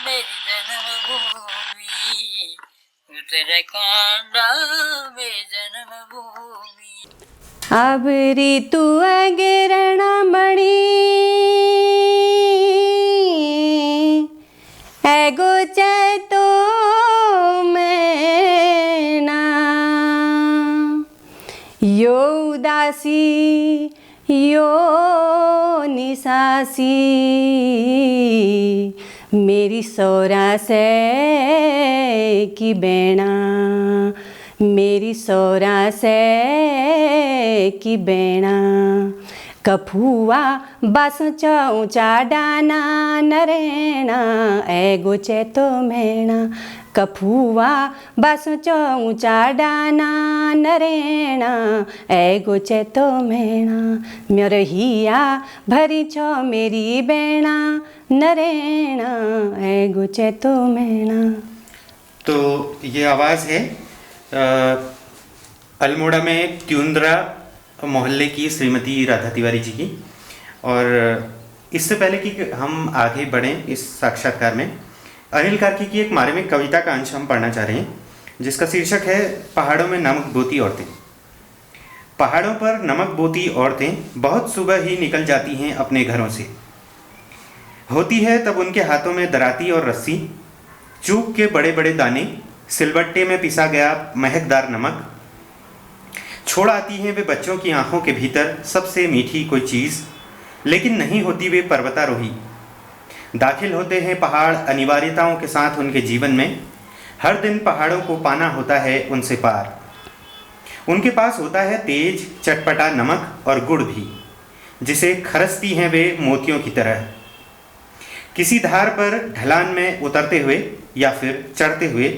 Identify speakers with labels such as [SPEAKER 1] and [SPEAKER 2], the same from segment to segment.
[SPEAKER 1] मेरी जन्मभूमि उत्तराखंड मेरी जन्मभूमि।
[SPEAKER 2] अब ऋतु अग्रण मणि एगो चैतो मैना यो उदासी यो निसासी मेरी सौरा से की बेणा मेरी सौरा से की बेणा कफुआ बस ऊंचा डाना नरेणा एगो चेतो मेणा कफुआ बस ऊंचा डाना नरेणा एगो चेतो मेणा म्योरहिया भरी छो मेरी बेणा नरेणा एगो चेतो मेणा।
[SPEAKER 3] तो ये आवाज़ है अल्मोड़ा में त्युंद्रा मोहल्ले की श्रीमती राधा तिवारी जी की। और इससे पहले कि हम आगे बढ़ें इस साक्षात्कार में, अनिल कार्की की एक मार्मिक कविता का अंश हम पढ़ना चाह रहे हैं जिसका शीर्षक है पहाड़ों में नमक बोती औरतें। पहाड़ों पर नमक बोती औरतें बहुत सुबह ही निकल जाती हैं अपने घरों से। होती है तब उनके हाथों में दराती और रस्सी, चूक के बड़े बड़े दाने, सिलबट्टे में पिसा गया महकदार नमक। छोड़ आती हैं वे बच्चों की आंखों के भीतर सबसे मीठी कोई चीज़, लेकिन नहीं होती वे पर्वतारोही। दाखिल होते हैं पहाड़ अनिवार्यताओं के साथ उनके जीवन में। हर दिन पहाड़ों को पाना होता है उनसे पार। उनके पास होता है तेज चटपटा नमक और गुड़ भी, जिसे खरसती हैं वे मोतियों की तरह। किसी धार पर ढलान में उतरते हुए या फिर चढ़ते हुए,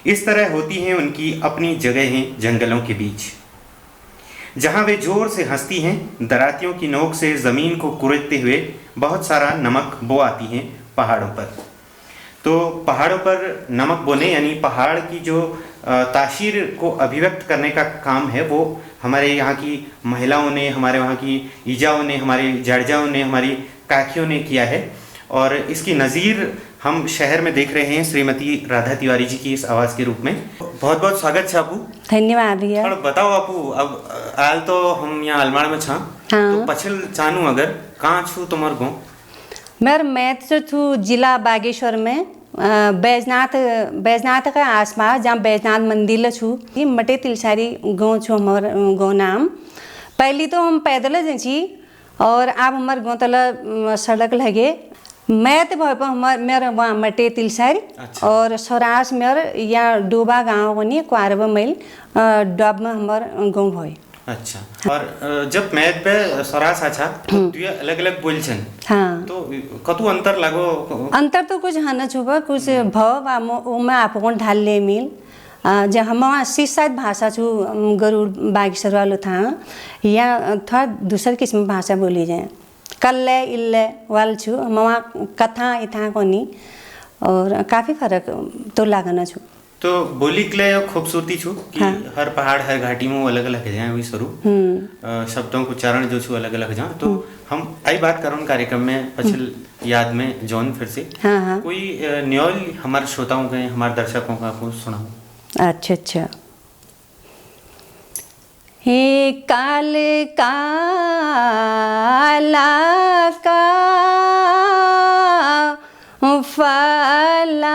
[SPEAKER 3] इस तरह होती हैं उनकी अपनी जगहें जंगलों के बीच, जहाँ वे जोर से हंसती हैं। दरातियों की नोक से ज़मीन को कुरेदते हुए बहुत सारा नमक बो आती हैं पहाड़ों पर। तो पहाड़ों पर नमक बोने यानी पहाड़ की जो तासीर को अभिव्यक्त करने का काम है वो हमारे यहाँ की महिलाओं ने, हमारे वहाँ की ईजाओं ने, हमारे जड़जाओं ने, हमारी काकियों ने किया है। और इसकी नज़ीर हम शहर में देख रहे हैं श्रीमती राधा तिवारी जी की इस आवाज़ के रूप में। बहुत बहुत स्वागत है आपू।
[SPEAKER 2] धन्यवाद भैया।
[SPEAKER 3] और बताओ आपू, अब आल तो हम यहाँ अलमाड़ में छा।
[SPEAKER 2] हाँ।
[SPEAKER 3] तो पछिल चानू अगर कहाँ छू तुम्हार गाँव?
[SPEAKER 2] मैं तो छू जिला बागेश्वर में बैजनाथ का आसपास, जहाँ बैजनाथ मंदिर छू। मटे तिलसारी गाँव छू हमार गाँव नाम। पहली तो हम पैदल जी और अब हमार गाँव तला सड़क लगे। मैं तो भाई हमार मेरा वहाँ मटे तिलसारी। अच्छा। और सौरास मेर या डोबा गाँव बनी क्वारबा मैल डब में हमार गाँव भाई।
[SPEAKER 3] अच्छा। और जब मैथ पे सौरास अच्छा तो ये अलग अलग बोल छन।
[SPEAKER 2] हाँ।
[SPEAKER 3] तो कतु अंतर लगो?
[SPEAKER 2] अंतर तो कुछ हन छुपा कुछ भव उमा आपकों ढाल ले मिल जब हम वहाँ शायद भाषा छू गरुड़ बागेश्वर वालों था या थोड़ा दूसरे किस्म भाषा बोली जाए। कल्ले इल्ले वाल छू हम वहाँ कथा इथा कोनी और काफ़ी फर्क तो लागना छू।
[SPEAKER 3] तो बोली के लिए खूबसूरती छू कि हाँ। हर पहाड़ हर घाटी में अलग अलग है वही स्वरूप शब्दों को उच्चारण जो छू अलग अलग जा। तो हम आई बात करूँ कार्यक्रम में पछिल याद में जौन फिर से
[SPEAKER 2] हाँ।
[SPEAKER 3] कोई न्योल हमारे श्रोताओं के हमारे दर्शकों का आपको सुनाऊं।
[SPEAKER 2] अच्छा अच्छा। हे काल काला का फलाटी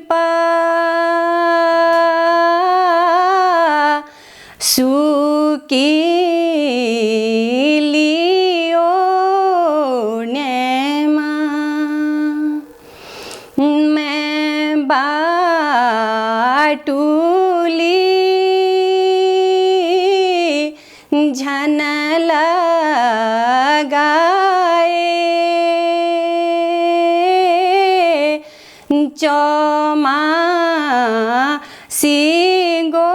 [SPEAKER 2] पा सुकी लियो नेमा मैं बाटूली झन लगाए चौमा सिंगो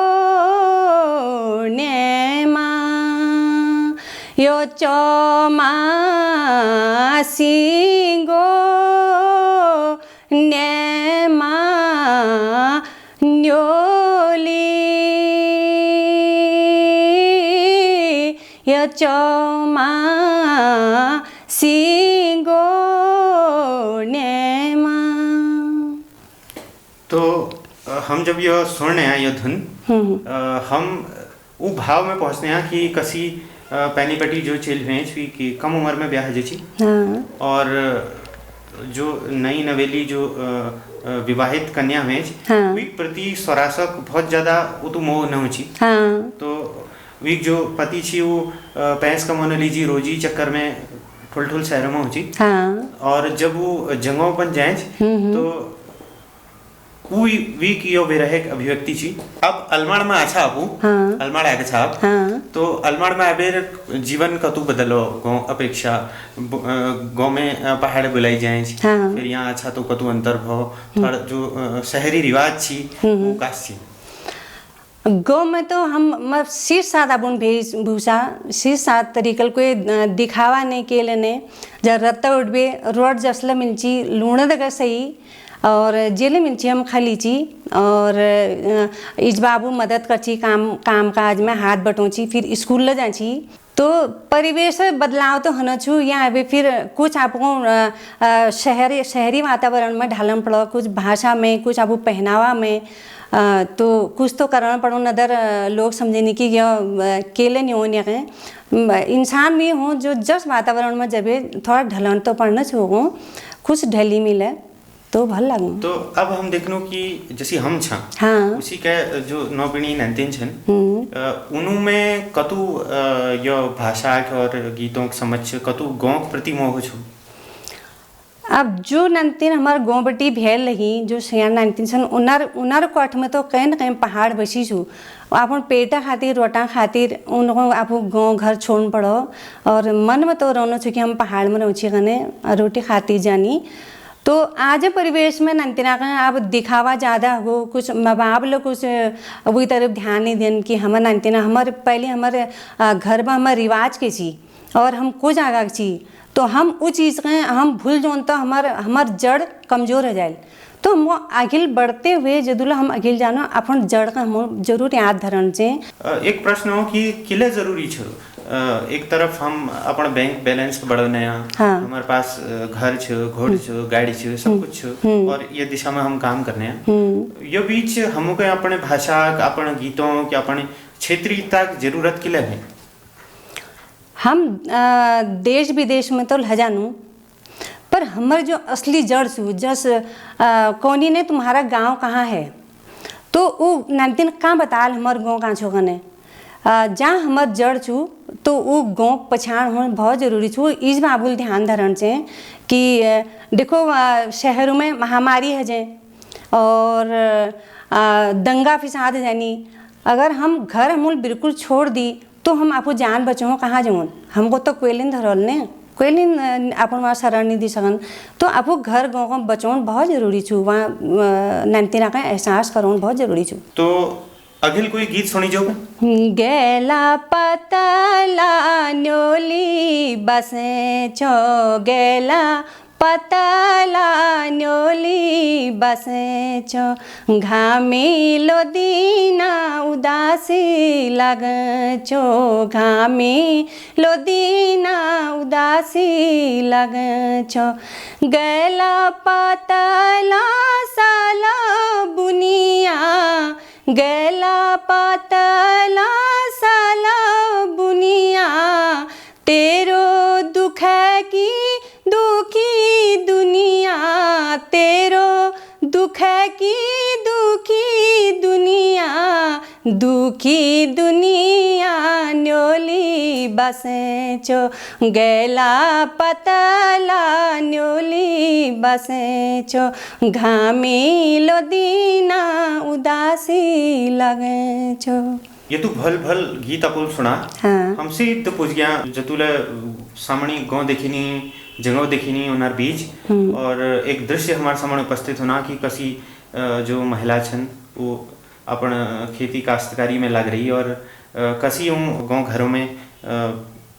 [SPEAKER 2] नेमा यो चौमा सिंगो नेमा न्योली यो चौमा सी
[SPEAKER 3] हम जब यह सुनने हैं यह धुन हम वो भाव में पहुंचने हैं कि कसी पैनीपटी जो चेल भेज कि कम उम्र में ब्याह जी और जो नई नवेली जो विवाहित कन्या भेज वी प्रति स्वरासक बहुत ज्यादा वो तो मोह न हो तो वी जो पति छी वो पैंस कमाने लीजी रोजी चक्कर में ठुल शहरों में हो और जब वो जंगों पर जाए तो कोई वी कियो विरहिक अभिव्यक्ति छी अब अलमाड़ में अच्छा आपू अलमाड़ आगे साहब तो अलमाड़ में अबेर जीवन कतु बदलो गाँव अपेक्षा गाँव में पहाड़ बुलाई जाए फिर यहाँ अच्छा तो कतु अंतर भो थोड़ा जो शहरी रिवाज छी वो कास छी
[SPEAKER 2] गाँव में तो हम शीर्ष सात अपन वेशभूषा शीर्ष सात तरीकल को दिखावा नहीं के लेने जब रत्ता उठबे रोड जसला मिलची लूण दगा सही और जेले मिलची हम खलीची और इस बाबू मदद करची काम काज में हाथ बटोची फिर स्कूल ले जाची तो परिवेश बदलाव तो होना छू यहाँ अभी फिर कुछ आपको शहरी वातावरण में ढालन पड़ो कुछ भाषा में कुछ आपको पहनावा में तो कुछ तो करना पड़ो नदर लोग समझेने की यह केले नहीं होने के इंसान भी हो जो जस वातावरण में जब थोड़ा ढलन तो पड़ना छो कुछ ढली मिले तो भल लागू
[SPEAKER 3] तो अब हम देखनो कि जैसे हम छा उसी के जो नौपीढ़ी नंतिन छन उनु में कतु यो भाषा के और गीतों के समझ कतु गाँव के प्रति मोह छो
[SPEAKER 2] अब जो नंतिन हमार गाँव बटी भेल रही जो सियार नंतिन सन उनर कोठ में तो कहीं न कहीं पहाड़ बसी छू अपन पेटा खातिर रोटा खातिर उनको आप गाँव घर छोड़ पड़ो और मन में तो रोनो छो कि हम पहाड़ में रहो कने रोटी खातिर जानी तो आज परिवेश में नंतिना का अब दिखावा ज़्यादा हो कुछ माँ बाप लोग कुछ वही तरफ ध्यान नहीं देन कि हमारे नंतिना हमारे पहले हमारे घर में हमारे रिवाज के ची और हम कुछ आगा ची तो हम वो चीज़ के हम भूल जोन तो हमार जड़ कमज़ोर हो जाए तो हम आगे बढ़ते हुए जदुला हम आगे जानो अपन जड़ का हम जरूर याद धरन से
[SPEAKER 3] एक प्रश्न हो कि किले जरूरी छो एक तरफ हम अपन बैंक बैलेंस बढ़ने हमारे पास घर छो घोड़ छो गाड़ी छो सब कुछ छो और ये दिशा में हम काम करने हैं ये बीच हमको अपने भाषा अपन गीतों के अपने क्षेत्रीयता की जरूरत किले है
[SPEAKER 2] हम देश विदेश में तो लजानू पर हमारे जो असली जड़ छू जस कौनी ने तुम्हारा गांव कहाँ है तो वो नंतिन कहाँ बताल हमारे गांव कहाँ छो कने जहाँ हमार जड़ छू तो वो गाँव पछाण होना बहुत जरूरी छू इस बाबुल ध्यान धरण से कि देखो शहरों में महामारी है जे और दंगा फिसाद जानी अगर हम घर हमूल बिल्कुल छोड़ दी तो हम आपको जान बचो कहाँ जाऊँ हमको तो कोयलिन धरल ने कोयलिन अपन वहाँ शरण नहीं दी सकन तो आपको घर गाँव का बचावन बहुत जरूरी छू वहाँ नंतिना का एहसास करवाना बहुत जरूरी छू
[SPEAKER 3] तो अगिल कोई गीत सुनी जो
[SPEAKER 2] गेला पतला न्योली बसे छो गेला पतला न्योली बसे छो घामी लोदीना उदासी लग छो घामी लोदीना उदासी लग छो गेला पतला साला बुनिया गेला पतला साला बुनिया तेरो दुख की दुखी दुनिया तेरो दुख की दुखी दुनिया दुखी दुनिया न्योली बसे छो गेला पतला न्योली बसे छो घामी लोदीना उदासी लगे छो
[SPEAKER 3] ये तो भल भल गीत अपन सुना हमसे तो पूछ गया जतुला सामने गाँव देखिनी जगह देखिनी उनार बीच और एक दृश्य हमारे सामने उपस्थित होना कि कसी जो महिला छन वो अपन खेती काश्तकारी में लग रही और कसी गाँव घरों में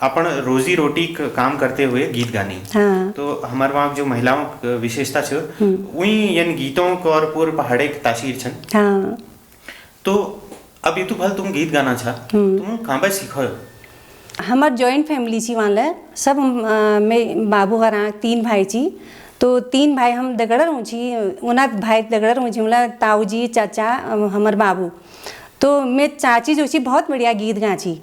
[SPEAKER 3] अपन रोजी रोटी काम करते हुए गीत गानी तो हमारे वहाँ जो महिलाओं विशेषता छ वही यन गीतों को और पूर्व पहाड़े तासीर छन तो अब ये तो भल तुम गीत गाना छा तुम कहाँ पे सीखो
[SPEAKER 2] हमार जॉइंट फैमिली छी वाले सब मैं बाबू हरा 3 भाई छी तो 3 भाई हम दगड़र हूँ छी, उना भाई दगड़र हूँ छी, मतलब ताऊ जी चाचा हमर बाबू। तो मैं चाची जो छी बहुत बढ़िया गीत गा छी।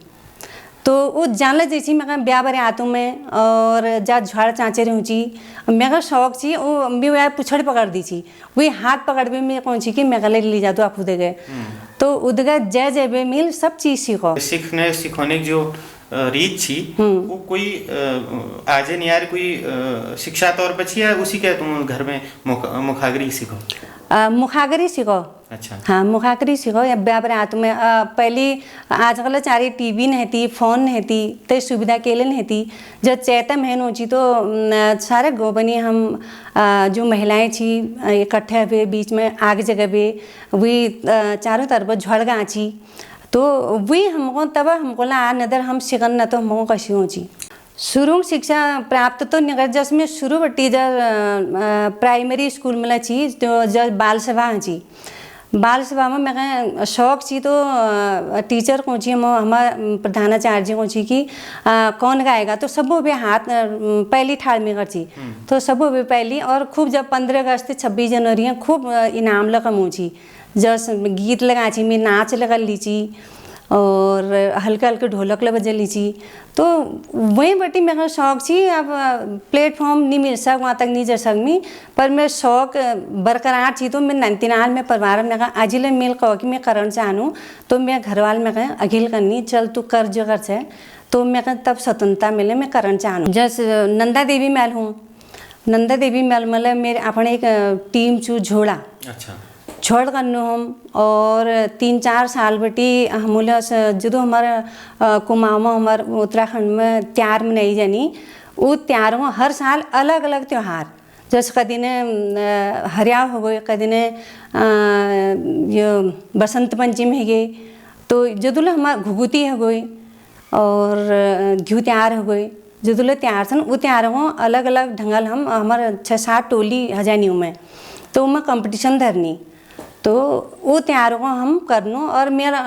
[SPEAKER 2] तो वो जानल जैसी मैं ब्याह बरे आतू में और जा झाड़ चाँचे रहूँ छी, मेरा शौक छी वो मैं वह पुछड़ पकड़ दी छी, वही हाथ पकड़ भी मैं कौन छी कि मैं गले ली जातू आप उदे गए। तो उदगा जय जय बे मिल सब चीज़ सीखो।
[SPEAKER 3] सीखने सिखाने की जो रीत थी वो कोई आज नहीं यार कोई शिक्षा तौर पर छी या उसी के तुम घर में मुखाग्री सीखो?
[SPEAKER 2] मुखाग्री सीखो।
[SPEAKER 3] अच्छा।
[SPEAKER 2] हाँ मुखाग्री सीखो या ब्याह रात में पहली आजकल चारी टीवी नहीं थी, फोन नहीं थी, तो सुविधा के लिए नहीं थी। जब चैता महीन होची तो सारे गोबनी हम जो महिलाएं थी इकट्ठे हुए बीच में आग जगह हुए, वही चारों तरफ झड़गा छी। तो वही हमको तब हमको ला नदर हम सिकन न तो हमको कशी हो छी। शुरू शिक्षा प्राप्त तो निगर जस में शुरू बटी जब प्राइमरी स्कूल में छी, तो जब बाल सभा छी, बाल सभा में मैं शौक छी। तो टीचर को छी हमारे प्रधानाचार्य को छी कि कौन गाएगा, तो सब भी हाथ पहली ठाड़ में कर छी। तो सब भी पहली और खूब जब 15 अगस्त 26 जनवरी खूब इनाम लगा मुझी, जस गीत लगा छी, मैं नाच लगा लीची और हल्का हल्का ढोलक ल बजा लीची। तो वहीं बटी मेरा शौक छी। अब प्लेटफॉर्म नहीं मिल सक वहाँ तक नहीं जा सकमी, पर मैं शौक बरकरार छी। तो मैं 99 में परिवार में कहा अजिले मेल कहो कि मैं करण चाहूँ, तो मैं घरवाल में कहा अगिल करनी चल तू कर जो कर से। तो मैं कहा तब स्वतंत्रता मिले मैं करण चाहूँ। जस नंदा देवी महल हूँ, नंदा देवी महल मतलब मेरे अपने एक टीम चू झोड़ा। अच्छा। छोड़ करनो हम और 3-4 साल बटी हम जो हमारा कुमाऊँ हमारे उत्तराखंड में त्यार मनाई जानी, वो त्यारों हर साल अलग अलग त्यौहार, जैसे कदी ने हरियाव हो गए, कदी ने ये बसंत पंचमी है गए, तो जदुल हमारा घुघुती हो गई और घ्यू त्यार हो गई, जदुल त्यार सन वो त्यारों अलग अलग ढंगल हम हमारे 6-7 टोली हजानियों में, तो उनमें कंपटीशन धरनी। तो वो त्यारों को हम करनो और मेरा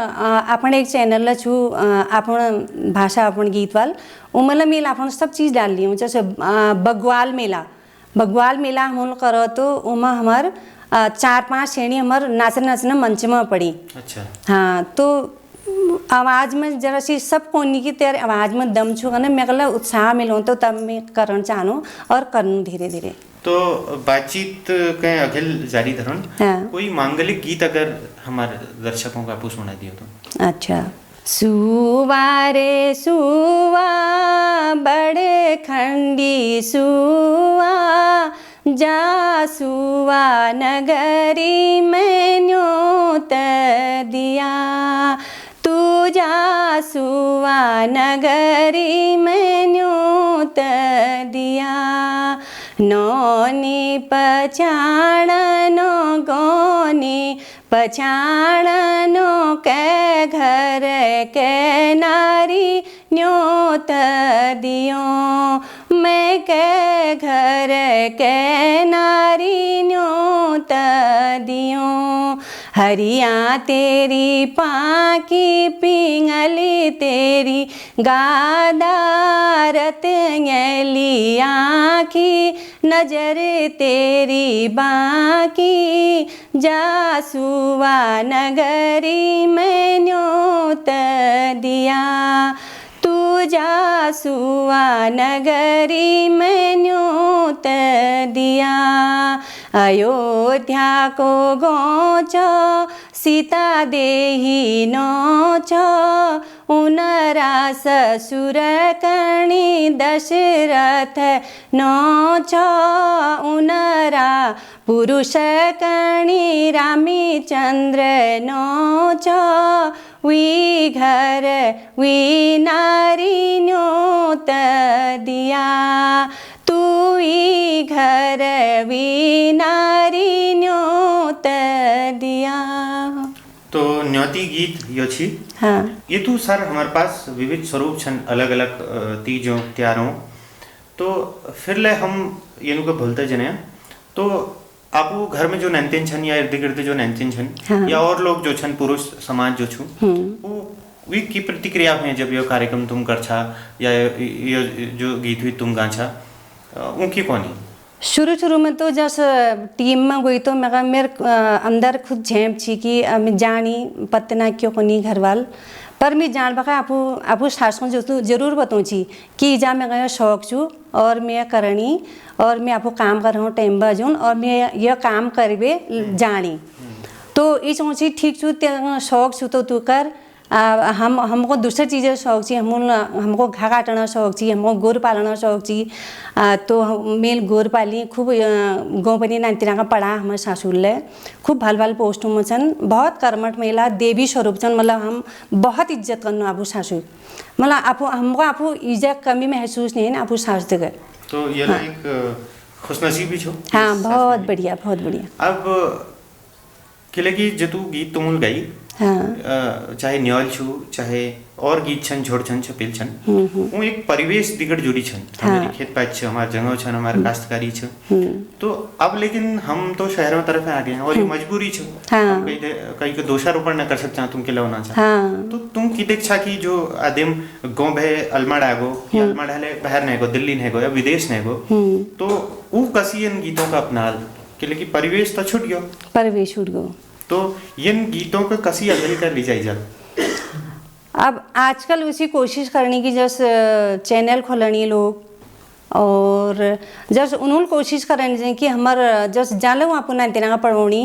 [SPEAKER 2] अपने एक चैनल छू अपन भाषा अपन गीत वाल उमला मेला अपन सब चीज़ डाल ली हूँ। जैसे बग्वाल मेला हम करो तो उमा हमार 4-5 श्रेणी हमार नाचना मंच में पड़ी। अच्छा। हाँ तो आवाज़ में जरा सी सब कोनी की तेरे आवाज़ में दम छू करने मेरे उत्साह मिलो, तो तब मैं करण चाहूँ और करूँ धीरे धीरे।
[SPEAKER 3] तो बातचीत के अखिल जारी धरण। हाँ। कोई मांगलिक गीत अगर हमारे दर्शकों का आपको सुना दिया तो? अच्छा।
[SPEAKER 2] सुवा रे सुवा बड़े खंडी सुवा, जा सुवा नगरी में न्योत दिया, तू जा सुवा नगरी में न्योत दिया, नौनी पछाड़नो गोनी पछाड़नो के घर के नारी न्योत दियो, मैं के घर के नारी न्योत दियो, हरिया तेरी पाकी पिंगली तेरी गादारत गली आँखी नजर तेरी बाकी, जा सुवा नगरी में न्योत दिया, तू जा सुवा नगरी में न्योत दिया, अयोध्या को गोचो सीता देही नोचो, उनरा ससुर कणी दशरथ नोचो, उनरा पुरुष कणी रामचंद्र नोचो, वी घर वी नारी न्योत दिया, तू वी घर वी नारी न्योत दिया।
[SPEAKER 3] तो न्योती गीत यो छी।
[SPEAKER 2] हाँ।
[SPEAKER 3] ये तो सर हमारे पास विविध स्वरूप छन अलग अलग तीजों त्यारों, तो फिर ले हम ये नु को बोलते जने, तो आपको घर में जो नैनतेन छन या इर्द गिर्द जो नैनतेन छन। हाँ। या और लोग जो छन पुरुष समाज जो छु वो वी की प्रतिक्रिया हुई जब ये कार्यक्रम तुम कर छा या ये जो गीत हुई तुम गा छा उनकी कौनी?
[SPEAKER 2] शुरू में तो जस टीम में गई तो मेरे अंदर खुद झेप छी कि मैं जानी पतना क्यों कोनी घर वाल पर मैं जान बका आपू सासों जो जरूर बताऊँ छी कि जा मैं गया शौक छू और मैं करनी और मैं आपको काम कर रहा हूँ टाइम बाजून और मैं यह काम करबे जानी तो ये सोची ठीक छू शौक छू तो तू कर हमको दूसरी चीज़ें शौक छी हमको घा काटना शौक छी हमको गोर पालना शौक छी तो मेल गोर पाली खूब गाँव पनि नातिना का पढ़ा हमारे सासुर ले खूब भल पोस्ट में छन बहुत कर्मठ महिला देवी स्वरूप छन मतलब हम बहुत इज्जत करना आपू सासुर मतलब हमको आपू इज्जत कमी महसूस नहीं है ना आपू सास देकर
[SPEAKER 3] तो ये एक खुशनसीबी छो।
[SPEAKER 2] हाँ बहुत बढ़िया बहुत बढ़िया।
[SPEAKER 3] अब किले की जतू गीत तुमुल गई
[SPEAKER 2] हाँ
[SPEAKER 3] चाहे न्याल छू चाहे और गीत छन झोड़ छन छपेल छन वो एक परिवेश दिगड़ जुड़ी छन हमारी खेत पात छ हमारे जंगल छन हमारे काश्तकारी छ तो अब लेकिन हम तो शहरों तरफ आ गए हैं और ये मजबूरी छ हम कहीं को दोषारोपण न कर सकते तुम के लवना छ तो तुम की देख छा कि जो आदिम गांव भे अलमाड़ा गो या अलमाड़ा ले बाहर ने गो दिल्ली ने गो या विदेश ने गो तो वो कसियन गीतों का अपनाल कि लेकिन परिवेश तो छूट गयो
[SPEAKER 2] परिवेश छूट गयो
[SPEAKER 3] तो इन गीतों को कसी अदल कर ली जाए जब
[SPEAKER 2] अब आजकल उसी कोशिश करने की जस चैनल खोलनी लोग और जस उन्होंने कोशिश करनी कि हमार जस जान लो आपको नातिना पढ़ोनी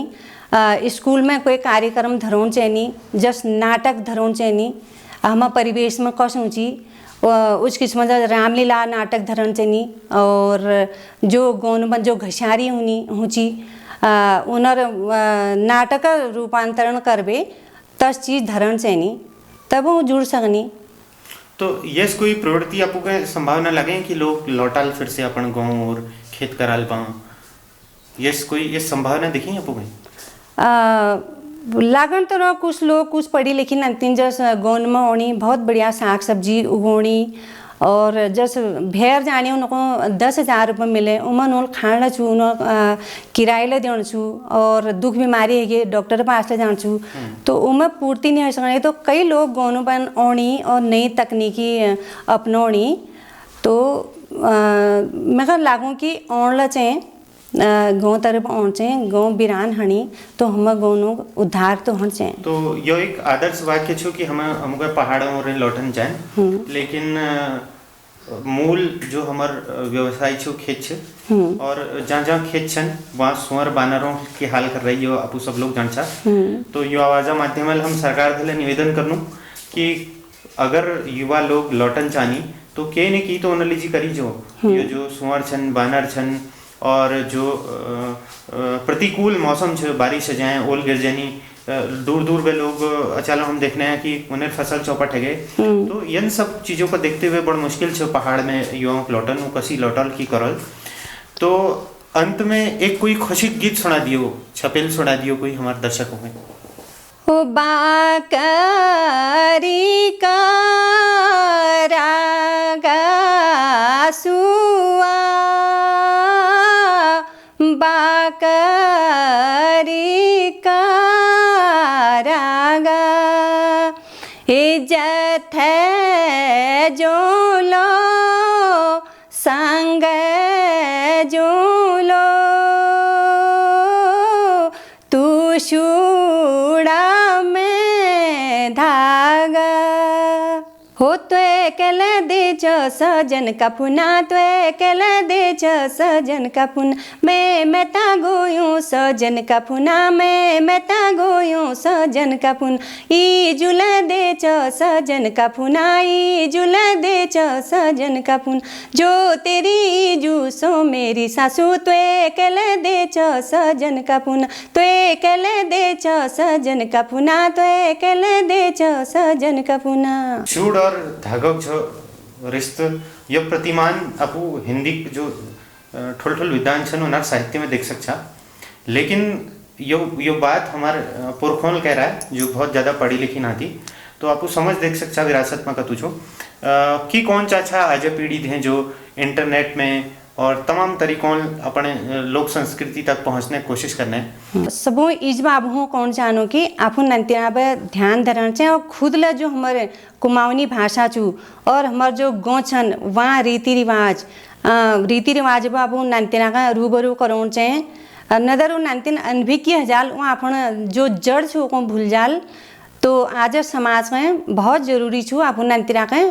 [SPEAKER 2] स्कूल में कोई कार्यक्रम धरोन चैनी जस नाटक धरोन चैनी हम परिवेश में कस ऊँची उस किस्म रामलीला नाटक धरण चैनी और जो गौन में जो घसारी हुनी ऊँची उनर नाटक रूपांतरण करबे तस चीज धरण चैनी तब वो जुड़ सकनी।
[SPEAKER 3] तो यस कोई प्रवृत्ति आपको के संभावना लगे कि लोग लौटाल फिर से अपन गाँव और खेत कराल पाऊँ यस कोई ये संभावना दिखी आपको
[SPEAKER 2] लागन तो कुछ लोग कुछ पढ़ी लिखी नतीन जस गौन में होनी बहुत बढ़िया साग सब्जी उगोनी और जस भेर जानी उनको 10,000 रुपये मिले उमन उन खाना छू उन किराए ले देना छू और दुख बीमारी है डॉक्टर पास ले जाना छू तो उमें पूर्ति नहीं हो सकती तो कई लोग गौनों पर ओणी और नई तकनीकी अपनौनी तो मैं लागू कि ओणला चाहें गाँव तरफ पहुँचे गाँव बिरान हनी तो हम गाँव उद्धार तो होना चाहिए।
[SPEAKER 3] तो यो एक आदर्श वाक्य छो कि हम हमको पहाड़ों और लौटन जाए लेकिन मूल जो हमार व्यवसाय छो खेत छ और जहाँ खेत छन वहाँ सुअर बानरों की हाल कर रही हो आपू सब लोग जानचा तो यो आवाजा माध्यम हम सरकार धले निवेदन करनू कि अगर युवा लोग लौटन चानी तो के ने की तो उनली जी करी जो सुअर छन बानर छन और जो प्रतिकूल मौसम छ बारिश जाए ओल गिर जानी दूर दूर में लोग अचानक हम देखने हैं कि उन्हें फसल चौपट है गए तो इन सब चीज़ों को देखते हुए बड़ा मुश्किल छ पहाड़ में युवाओं को लौटन कसी लौटल की करल तो अंत में एक कोई खुशी गीत सुना दियो छपेल सुना दियो कोई हमारे दर्शकों में
[SPEAKER 2] ओ बाकरी का रागा सुआ बाकरी का रागा इज्जत है जो लो संग जो लो तू शूड़ा में धागा हो तो एकल दे सजन का पुना तो एकल दे सजन का पुना मैं मेता गोयूं सजन का पुना मैं मेता गोयूं सजन का पुना ई जुल दे सजन का पुना ई जुल दे सजन का पुना जो तेरी जू सो मेरी सासू तो एकल दे सजन का पुना तो एकल दे सजन का पुना तो एकल दे सजन का पुना
[SPEAKER 3] शूड और धागक जो रिश्ते यह प्रतिमान आपू हिंदी जो ठोल ठोल विद्वान छन उनार साहित्य में देख सकता लेकिन यो बात हमार पुरखोल कह रहा है जो बहुत ज़्यादा पढ़ी लिखी ना थी तो आपको समझ देख सकता विरासत में का तुझो कि कौन चाचा आज पीढ़ी हैं जो इंटरनेट में और तमाम तरीकों अपने लोक संस्कृति तक पहुंचने की कोशिश करना है
[SPEAKER 2] सबो इज बाब हूँ कौन जानो कि आप नंतिया पे ध्यान धरण चाहिए और खुद ला जो हमारे कुमाऊनी भाषा चू और हमार जो गाँव छन वहाँ रीति रिवाज रीति रिवाज बाबू नानतिना का रूबरू करोण चाहे नदर उ नानतिन अनभी की हजाल वहाँ अपन जो जड़ छो को भूल जाल। तो आज समाज में बहुत जरूरी छू आप नानतिना के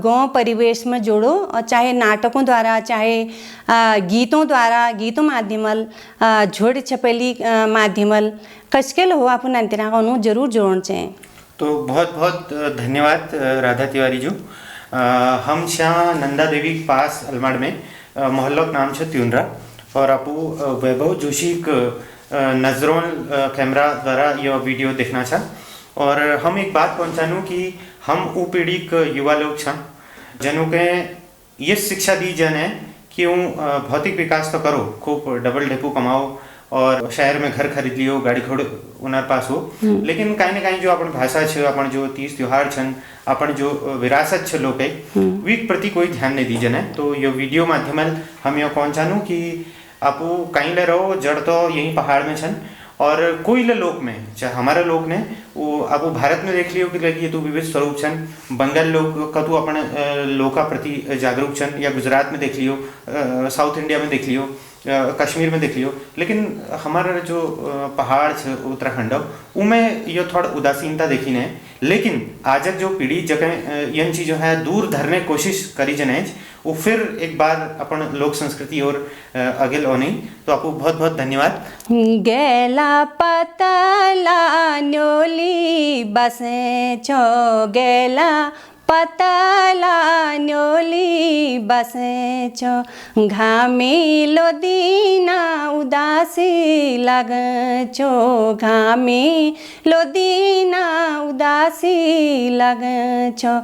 [SPEAKER 2] गाँव परिवेश में जोड़ो और चाहे नाटकों द्वारा चाहे गीतों द्वारा गीतों माध्यमल झोड़ छपेली माध्यमल कचकेल हो आप नानतिना का जरूर जोड़ना चाहिए।
[SPEAKER 3] तो बहुत बहुत धन्यवाद राधा तिवारी जो हम छा नंदा देवी के पास अलमाड़ में मोहल्ला का नाम छे त्युंद्रा और आपू वैभव जोशी नजरों कैमरा द्वारा यह वीडियो देखना छा। और हम एक बात पहुँचानू कि हम उ पीढ़ी के युवा लोग छा जनों के ये शिक्षा दी जन है कि भौतिक विकास तो करो खूब डबल ढेपू कमाओ और शहर में घर खरीद लियो गाड़ी घोड़ उनर पास हो, लेकिन कहीं ना कहीं जो अपन भाषा छे अपन जो तीज त्योहार छन अपन जो विरासत छे लोग वी प्रति कोई ध्यान नहीं दीजन है। तो ये वीडियो माध्यम हम यह पहुँचानू कि आपू कहीं ले रहो जड़ तो यही पहाड़ में छन और कोई ले लोक में चाहे हमारे लोग ने वो आपू भारत में देख लियो कि लगी तू विविध स्वरूप छन बंगाल लोग का तू अपन लोका प्रति जागरूक छन या गुजरात में देख लियो साउथ इंडिया में देख लियो कश्मीर में देख लियो, लेकिन हमारा जो पहाड़ छे उत्तराखंड उमें ये थोड़ा उदासीनता देखी ने। लेकिन आज जो पीढ़ी जगह यन चीज़ों है दूर धरने कोशिश करी जने वो फिर एक बार अपन लोक संस्कृति और आगे लोनी। तो आपको बहुत बहुत धन्यवाद।
[SPEAKER 2] गेला पतला न्योली बसे छो गेला पतला न्योली बसे छो घामी लोदीना उदासी लग छो घामी लोदीना उदासी लग छो